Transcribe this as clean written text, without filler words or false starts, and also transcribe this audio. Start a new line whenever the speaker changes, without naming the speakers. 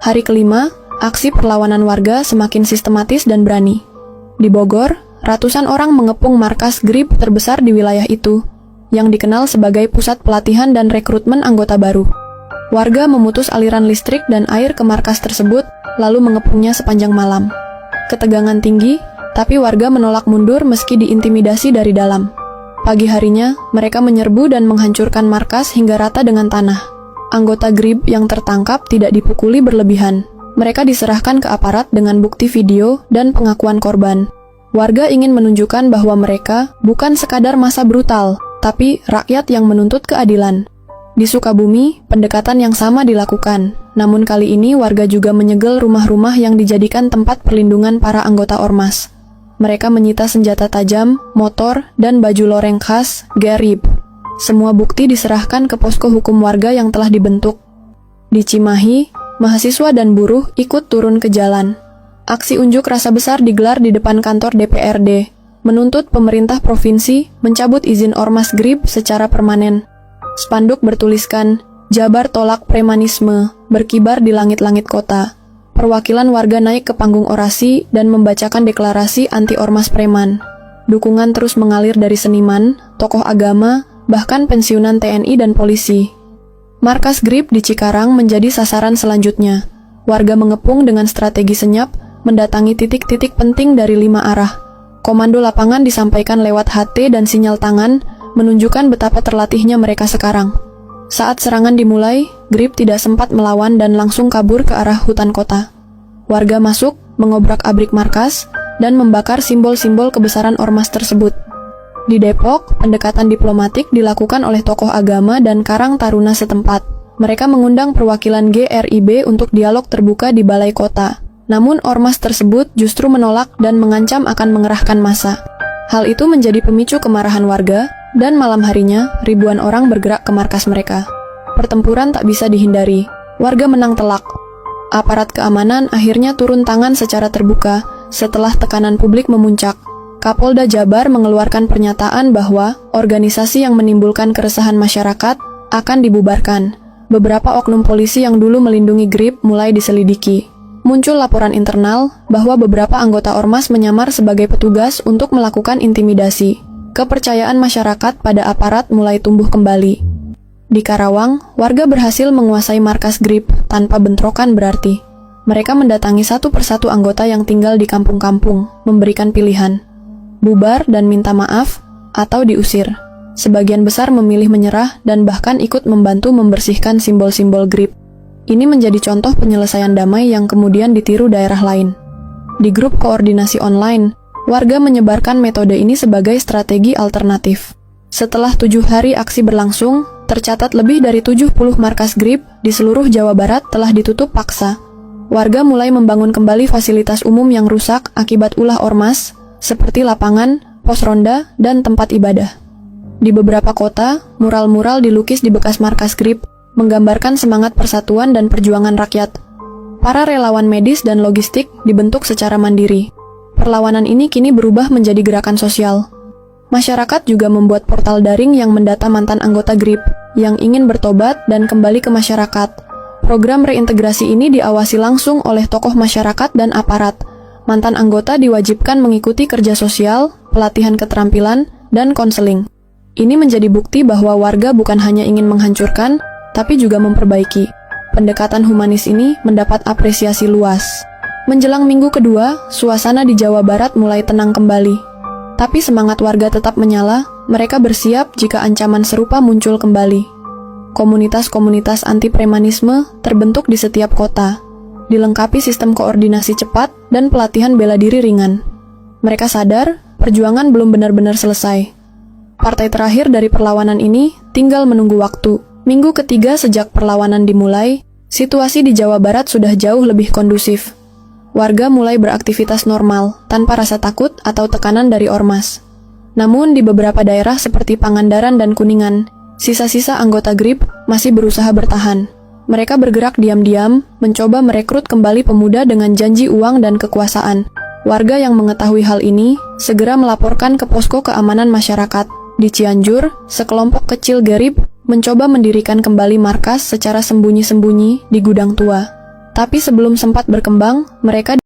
Hari kelima, aksi perlawanan warga semakin sistematis dan berani. Di Bogor, ratusan orang mengepung markas GRIB terbesar di wilayah itu, yang dikenal sebagai pusat pelatihan dan rekrutmen anggota baru. Warga memutus aliran listrik dan air ke markas tersebut, lalu mengepungnya sepanjang malam. Ketegangan tinggi, tapi warga menolak mundur meski diintimidasi dari dalam. Pagi harinya, mereka menyerbu dan menghancurkan markas hingga rata dengan tanah. Anggota GRIB yang tertangkap tidak dipukuli berlebihan. Mereka diserahkan ke aparat dengan bukti video dan pengakuan korban. Warga ingin menunjukkan bahwa mereka bukan sekadar massa brutal, tapi rakyat yang menuntut keadilan. Di Sukabumi, pendekatan yang sama dilakukan. Namun kali ini warga juga menyegel rumah-rumah yang dijadikan tempat perlindungan para anggota ormas. Mereka menyita senjata tajam, motor, dan baju loreng khas GRIB. Semua bukti diserahkan ke posko hukum warga yang telah dibentuk. Di Cimahi, mahasiswa dan buruh ikut turun ke jalan. Aksi unjuk rasa besar digelar di depan kantor DPRD, menuntut pemerintah provinsi mencabut izin ormas GRIB secara permanen. Spanduk bertuliskan, "Jabar tolak premanisme," berkibar di langit-langit kota. Perwakilan warga naik ke panggung orasi dan membacakan deklarasi anti-ormas preman. Dukungan terus mengalir dari seniman, tokoh agama, bahkan pensiunan TNI dan polisi. Markas GRIB di Cikarang menjadi sasaran selanjutnya. Warga mengepung dengan strategi senyap, mendatangi titik-titik penting dari 5 arah. Komando lapangan disampaikan lewat HT dan sinyal tangan, menunjukkan betapa terlatihnya mereka sekarang. Saat serangan dimulai, GRIB tidak sempat melawan dan langsung kabur ke arah hutan kota. Warga masuk, mengobrak-abrik markas, dan membakar simbol-simbol kebesaran ormas tersebut. Di Depok, pendekatan diplomatik dilakukan oleh tokoh agama dan karang taruna setempat. Mereka mengundang perwakilan GRIB untuk dialog terbuka di balai kota. Namun ormas tersebut justru menolak dan mengancam akan mengerahkan massa. Hal itu menjadi pemicu kemarahan warga, dan malam harinya ribuan orang bergerak ke markas mereka. Pertempuran tak bisa dihindari. Warga menang telak. Aparat keamanan akhirnya turun tangan secara terbuka setelah tekanan publik memuncak. Kapolda Jabar mengeluarkan pernyataan bahwa organisasi yang menimbulkan keresahan masyarakat akan dibubarkan. Beberapa oknum polisi yang dulu melindungi GRIB mulai diselidiki. Muncul laporan internal bahwa beberapa anggota ormas menyamar sebagai petugas untuk melakukan intimidasi. Kepercayaan masyarakat pada aparat mulai tumbuh kembali. Di Karawang, warga berhasil menguasai markas GRIB tanpa bentrokan berarti. Mereka mendatangi satu persatu anggota yang tinggal di kampung-kampung, memberikan pilihan: bubar dan minta maaf, atau diusir. Sebagian besar memilih menyerah dan bahkan ikut membantu membersihkan simbol-simbol GRIB. Ini menjadi contoh penyelesaian damai yang kemudian ditiru daerah lain. Di grup koordinasi online, warga menyebarkan metode ini sebagai strategi alternatif. Setelah 7 hari aksi berlangsung, tercatat lebih dari 70 markas GRIB di seluruh Jawa Barat telah ditutup paksa. Warga mulai membangun kembali fasilitas umum yang rusak akibat ulah ormas, seperti lapangan, pos ronda, dan tempat ibadah. Di beberapa kota, mural-mural dilukis di bekas markas GRIB, menggambarkan semangat persatuan dan perjuangan rakyat. Para relawan medis dan logistik dibentuk secara mandiri. Perlawanan ini kini berubah menjadi gerakan sosial. Masyarakat juga membuat portal daring yang mendata mantan anggota GRIB yang ingin bertobat dan kembali ke masyarakat. Program reintegrasi ini diawasi langsung oleh tokoh masyarakat dan aparat. Mantan anggota diwajibkan mengikuti kerja sosial, pelatihan keterampilan, dan konseling. Ini menjadi bukti bahwa warga bukan hanya ingin menghancurkan, tapi juga memperbaiki. Pendekatan humanis ini mendapat apresiasi luas. Menjelang minggu kedua, suasana di Jawa Barat mulai tenang kembali. Tapi semangat warga tetap menyala, mereka bersiap jika ancaman serupa muncul kembali. Komunitas-komunitas anti-premanisme terbentuk di setiap kota, dilengkapi sistem koordinasi cepat dan pelatihan bela diri ringan. Mereka sadar, perjuangan belum benar-benar selesai. Partai terakhir dari perlawanan ini tinggal menunggu waktu. Minggu ketiga sejak perlawanan dimulai, situasi di Jawa Barat sudah jauh lebih kondusif. Warga mulai beraktivitas normal, tanpa rasa takut atau tekanan dari ormas. Namun di beberapa daerah seperti Pangandaran dan Kuningan, sisa-sisa anggota GRIB masih berusaha bertahan. Mereka bergerak diam-diam, mencoba merekrut kembali pemuda dengan janji uang dan kekuasaan. Warga yang mengetahui hal ini, segera melaporkan ke posko keamanan masyarakat. Di Cianjur, sekelompok kecil GRIB mencoba mendirikan kembali markas secara sembunyi-sembunyi di gudang tua. Tapi sebelum sempat berkembang, mereka